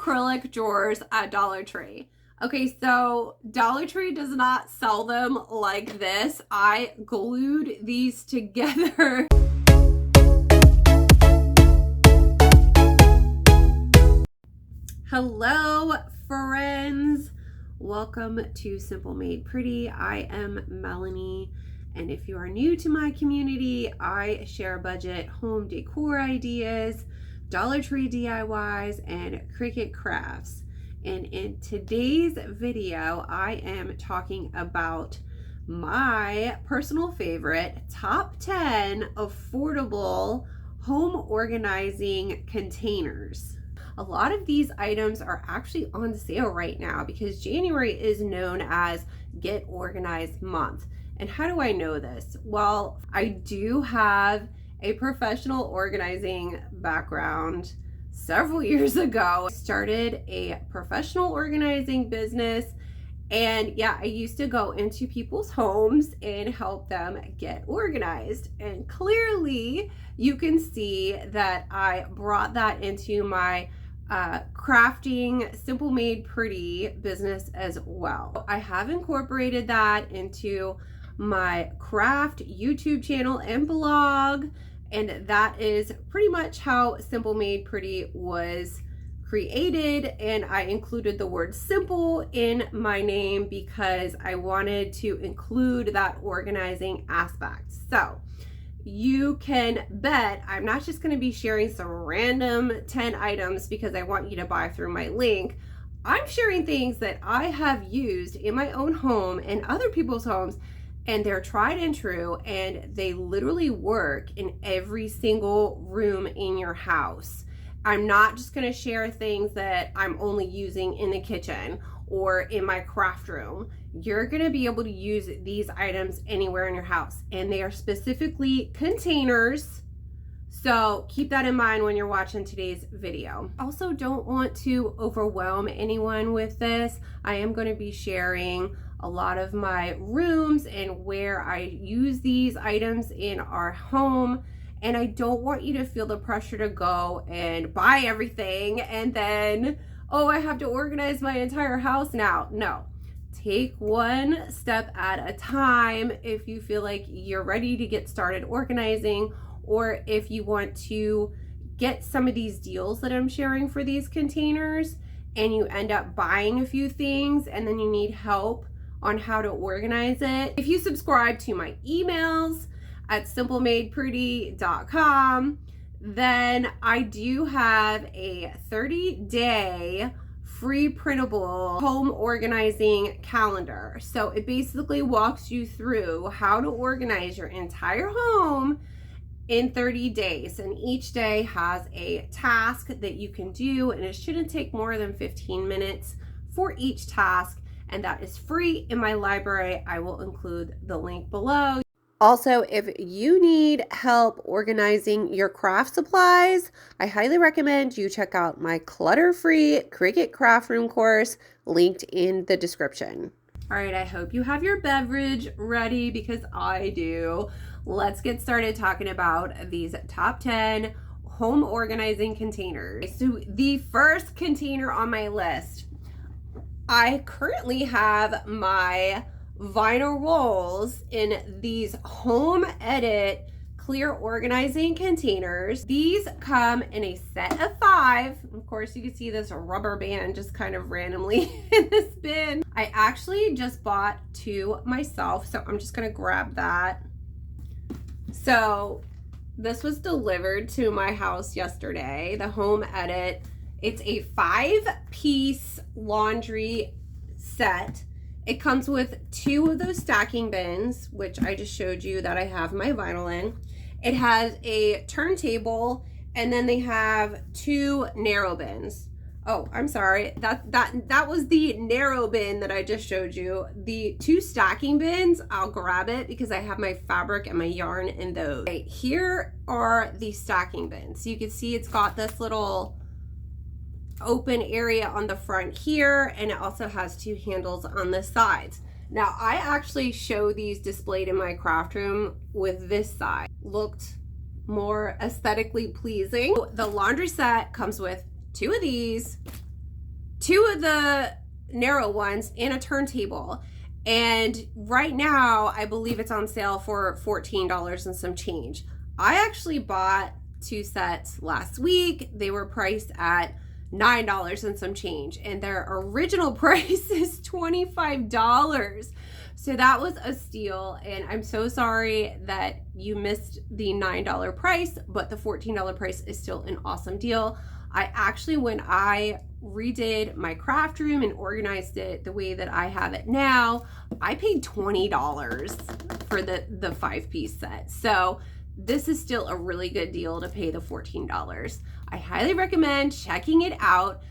acrylic drawers at Dollar Tree. Okay, so Dollar Tree does not sell them like this. I glued these together. Hello, friends. Welcome to Simple Made Pretty. I am Melanie, and if you are new to my community, I share budget home decor ideas, Dollar Tree DIYs, and Cricut crafts. And in today's video, I am talking about my personal favorite top 10 affordable home organizing containers. A lot of these items are actually on sale right now because January is known as Get Organized Month. And how do I know this? Well, I do have a professional organizing background. Several years ago, I started a professional organizing business, and yeah, I used to go into people's homes and help them get organized. And clearly you can see that I brought that into my crafting Simple Made Pretty business as well. I have incorporated that into my craft YouTube channel and blog, and that is pretty much how Simple Made Pretty was created. And I included the word simple in my name because I wanted to include that organizing aspect. So you can bet I'm not just going to be sharing some random 10 items because I want you to buy through my link. I'm sharing things that I have used in my own home and other people's homes, and they're tried and true, and they literally work in every single room in your house. I'm not just going to share things that I'm only using in the kitchen or in my craft room. You're going to be able to use these items anywhere in your house, and they are specifically containers. So keep that in mind when you're watching today's video. Also, don't want to overwhelm anyone with this. I am going to be sharing a lot of my rooms and where I use these items in our home. And I don't want you to feel the pressure to go and buy everything and then, oh, I have to organize my entire house now. No, take one step at a time. If you feel like you're ready to get started organizing, or if you want to get some of these deals that I'm sharing for these containers and you end up buying a few things and then you need help on how to organize it. If you subscribe to my emails at simplemadepretty.com, then I do have a 30-day free printable home organizing calendar. So it basically walks you through how to organize your entire home in 30 days. And each day has a task that you can do, and it shouldn't take more than 15 minutes for each task. And that is free in my library. I will include the link below. Also, if you need help organizing your craft supplies, I highly recommend you check out my clutter-free Cricut craft room course linked in the description. All right, I hope you have your beverage ready because I do. Let's get started talking about these top 10 home organizing containers. So the first container on my list, I currently have my vinyl rolls in these Home Edit clear organizing containers. These come in a set of 5. Of course, you can see this rubber band just kind of randomly in this bin. I actually just bought 2 myself, so I'm just gonna grab that. So this was delivered to my house yesterday, the Home Edit. It's a 5-piece laundry set. It comes with 2 of those stacking bins, which I just showed you that I have my vinyl in. It has a turntable, and then they have 2 narrow bins. Oh, I'm sorry. That was the narrow bin that I just showed you. The 2 stacking bins, I'll grab it because I have my fabric and my yarn in those. Okay, here are the stacking bins. So you can see it's got this little open area on the front here, and it also has 2 handles on the sides. Now, I actually show these displayed in my craft room with this side. Looked more aesthetically pleasing. The laundry set comes with 2 of these, two of the narrow ones and a turntable. And right now, I believe it's on sale for $14 and some change. I actually bought 2 sets last week. They were priced at $9 and some change, and their original price is $25. So that was a steal, and I'm so sorry that you missed the $9 price, but the $14 price is still an awesome deal. I actually, when I redid my craft room and organized it the way that I have it now, I paid $20 for the 5-piece set. So this is still a really good deal to pay the $14. I highly recommend checking it out.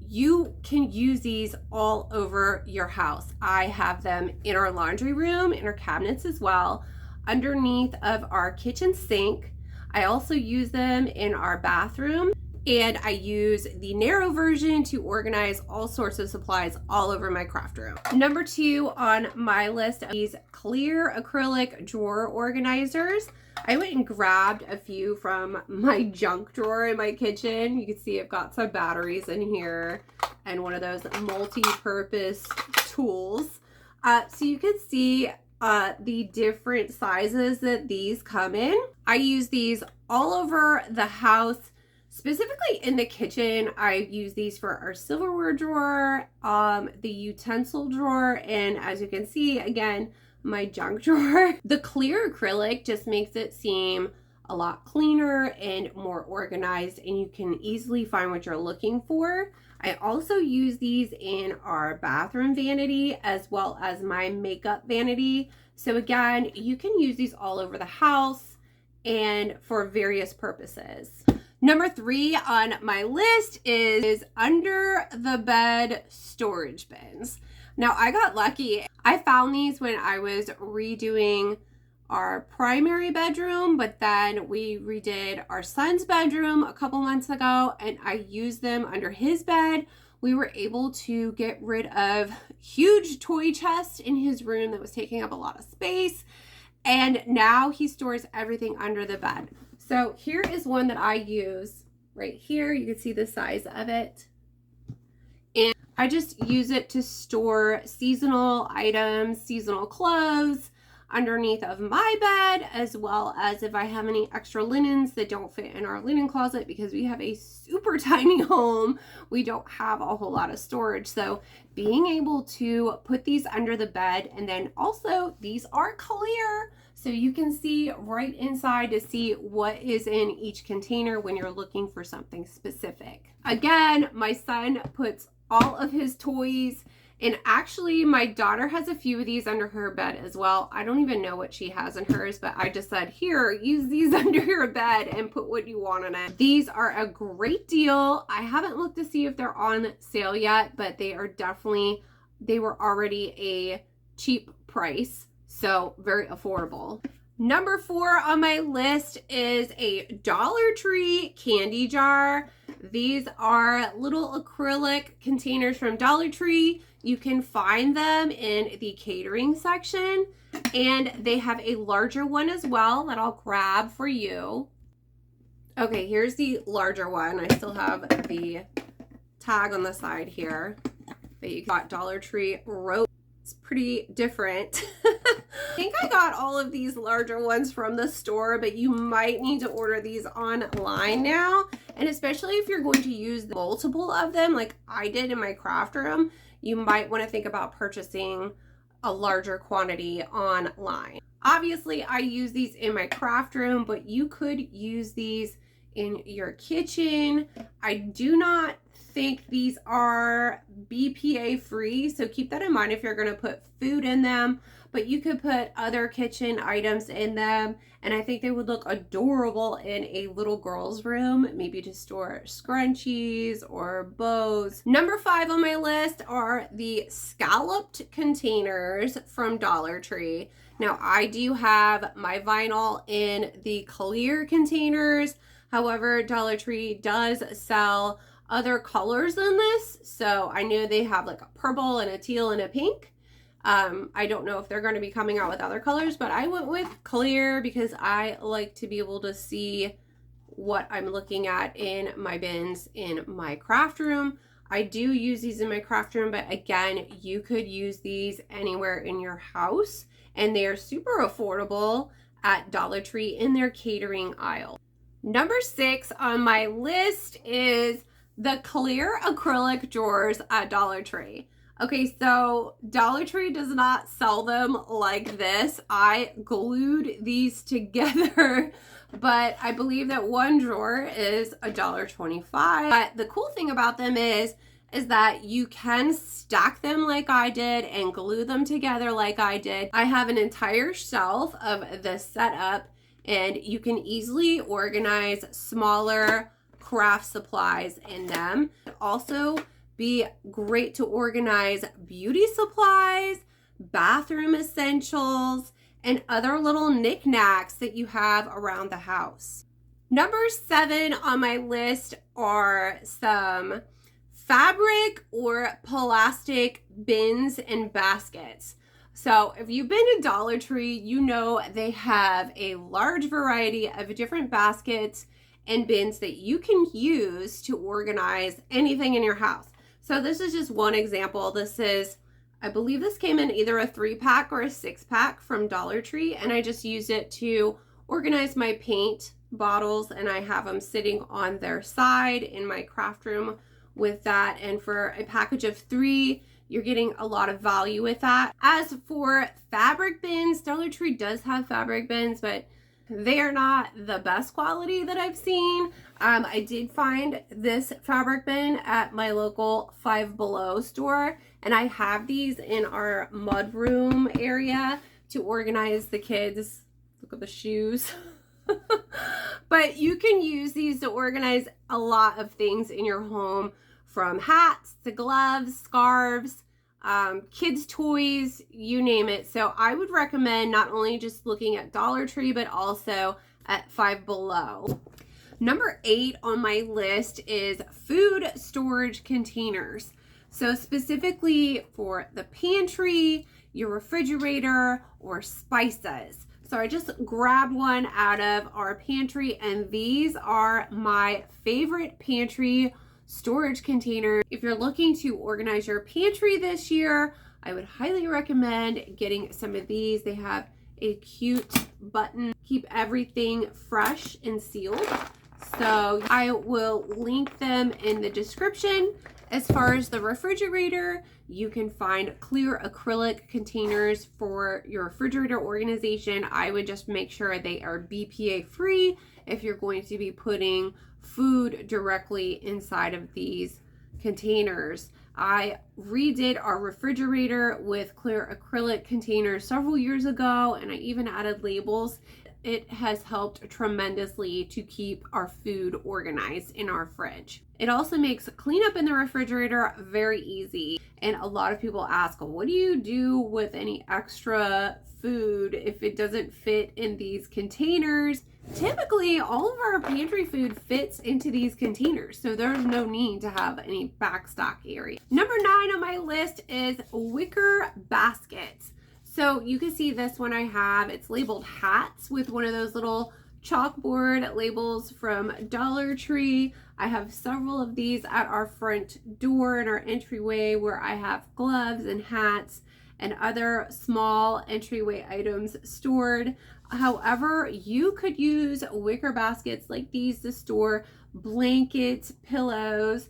You can use these all over your house. I have them in our laundry room, in our cabinets as well, underneath of our kitchen sink. I also use them in our bathroom, and I use the narrow version to organize all sorts of supplies all over my craft room. Number 2 on my list of these clear acrylic drawer organizers. I went and grabbed a few from my junk drawer in my kitchen. You can see I've got some batteries in here and one of those multi-purpose tools. So you can see the different sizes that these come in. I use these all over the house, specifically in the kitchen. I use these for our silverware drawer, the utensil drawer, and as you can see, again, my junk drawer. The clear acrylic just makes it seem a lot cleaner and more organized, and you can easily find what you're looking for. I also use these in our bathroom vanity as well as my makeup vanity. So again, you can use these all over the house and for various purposes. Number 3 on my list is under the bed storage bins. Now, I got lucky. I found these when I was redoing our primary bedroom, but then we redid our son's bedroom a couple months ago, and I used them under his bed. We were able to get rid of huge toy chest in his room that was taking up a lot of space, and now he stores everything under the bed. So here is one that I use right here. You can see the size of it. And I just use it to store seasonal items, seasonal clothes underneath of my bed, as well as if I have any extra linens that don't fit in our linen closet, because we have a super tiny home. We don't have a whole lot of storage. So being able to put these under the bed, and then also these are clear, so you can see right inside to see what is in each container when you're looking for something specific. Again, my son puts all of his toys, and actually my daughter has a few of these under her bed as well. I don't even know what she has in hers, but I just said, here, use these under your bed and put what you want in it. These are a great deal. I haven't looked to see if they're on sale yet, but they are definitely, they were already a cheap price, so very affordable. Number 4 on my list is a Dollar Tree candy jar. These are little acrylic containers from Dollar Tree. You can find them in the catering section, and they have a larger one as well that I'll grab for you. Okay, here's the larger one. I still have the tag on the side here, but you got Dollar Tree rope. It's pretty different. I think I got all of these larger ones from the store, but you might need to order these online now. And especially if you're going to use multiple of them, like I did in my craft room, you might want to think about purchasing a larger quantity online. Obviously, I use these in my craft room, but you could use these in your kitchen. I do not think these are BPA free, so keep that in mind if you're going to put food in them, but you could put other kitchen items in them, and I think they would look adorable in a little girl's room, maybe to store scrunchies or bows. Number 5 on my list are the scalloped containers from Dollar Tree. Now, I do have my vinyl in the clear containers. However, Dollar Tree does sell other colors than this. So I know they have like a purple and a teal and a pink. I don't know if they're going to be coming out with other colors, but I went with clear because I like to be able to see what I'm looking at in my bins in my craft room. I do use these in my craft room, but again, you could use these anywhere in your house, and they are super affordable at Dollar Tree in their catering aisle. Number 6 on my list is the clear acrylic drawers at Dollar Tree. Okay, so Dollar Tree does not sell them like this. I glued these together, but I believe that one drawer is $1.25. But the cool thing about them is that you can stack them like I did and glue them together like I did. I have an entire shelf of the setup, and you can easily organize smaller craft supplies in them. Also, be great to organize beauty supplies, bathroom essentials, and other little knickknacks that you have around the house. Number 7 on my list are some fabric or plastic bins and baskets. So if you've been to Dollar Tree, you know they have a large variety of different baskets and bins that you can use to organize anything in your house. So this is just one example. This is, I believe this came in either a 3-pack or a 6-pack from Dollar Tree, and I just used it to organize my paint bottles, and I have them sitting on their side in my craft room with that. And for a package of 3, you're getting a lot of value with that. As for fabric bins, Dollar Tree does have fabric bins, but they are not the best quality that I've seen. I did find this fabric bin at my local Five Below store, and I have these in our mudroom area to organize the kids. Look at the shoes. But you can use these to organize a lot of things in your home, from hats to gloves, scarves, kids' toys, you name it. So I would recommend not only just looking at Dollar Tree, but also at Five Below. Number 8 on my list is food storage containers. So specifically for the pantry, your refrigerator, or spices. So I just grabbed one out of our pantry, and these are my favorite pantry storage container. If you're looking to organize your pantry this year, I would highly recommend getting some of these. They have a cute button, keep everything fresh and sealed. So I will link them in the description. As far as the refrigerator, you can find clear acrylic containers for your refrigerator organization. I would just make sure they are BPA free if you're going to be putting food directly inside of these containers. I redid our refrigerator with clear acrylic containers several years ago, and I even added labels. It has helped tremendously to keep our food organized in our fridge. It also makes cleanup in the refrigerator very easy. And a lot of people ask, what do you do with any extra food if it doesn't fit in these containers? Typically, all of our pantry food fits into these containers, so there's no need to have any backstock area. Number 9 on my list is wicker baskets. So you can see this one I have. It's labeled hats with one of those little chalkboard labels from Dollar Tree. I have several of these at our front door in our entryway, where I have gloves and hats and other small entryway items stored. However, you could use wicker baskets like these to store blankets, pillows,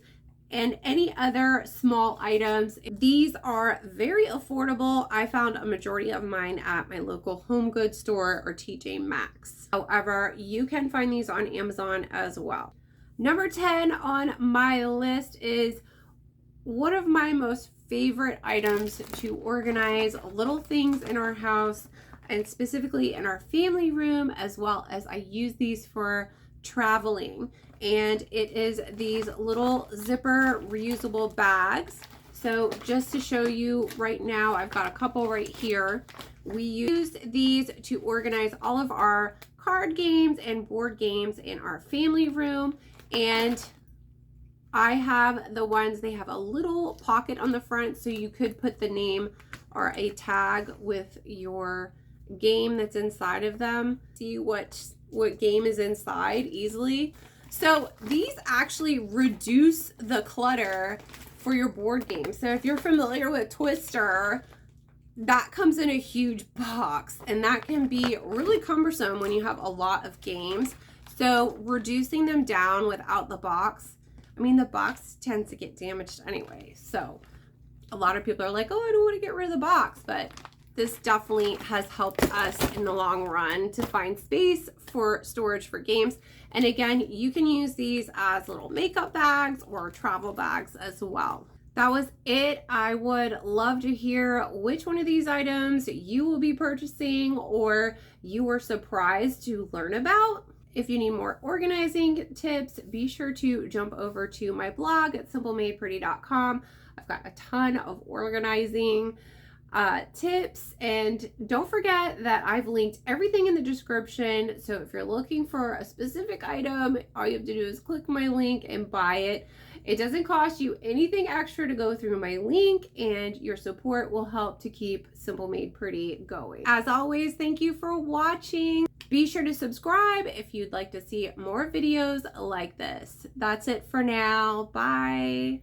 and any other small items. These are very affordable. I found a majority of mine at my local home goods store or TJ Maxx. However, you can find these on Amazon as well. Number 10 on my list is one of my most favorite items to organize little things in our house, and specifically in our family room, as well as I use these for traveling. And it is these little zipper reusable bags. So just to show you right now, I've got a couple right here. We use these to organize all of our card games and board games in our family room. And I have the ones, they have a little pocket on the front, so you could put the name or a tag with your game that's inside of them. See what game is inside easily. So these actually reduce the clutter for your board game. So if you're familiar with Twister, that comes in a huge box, and that can be really cumbersome when you have a lot of games. So reducing them down without the box, I mean, the box tends to get damaged anyway. So a lot of people are like, oh, I don't want to get rid of the box, but this definitely has helped us in the long run to find space for storage for games. And again, you can use these as little makeup bags or travel bags as well. That was it. I would love to hear which one of these items you will be purchasing or you were surprised to learn about. If you need more organizing tips, be sure to jump over to my blog at simplemadepretty.com. I've got a ton of organizing tips, and don't forget that I've linked everything in the description. So if you're looking for a specific item, all you have to do is click my link and buy it. It doesn't cost you anything extra to go through my link, and your support will help to keep Simple Made Pretty going. As always, thank you for watching. Be sure to subscribe if you'd like to see more videos like this. That's it for now. Bye.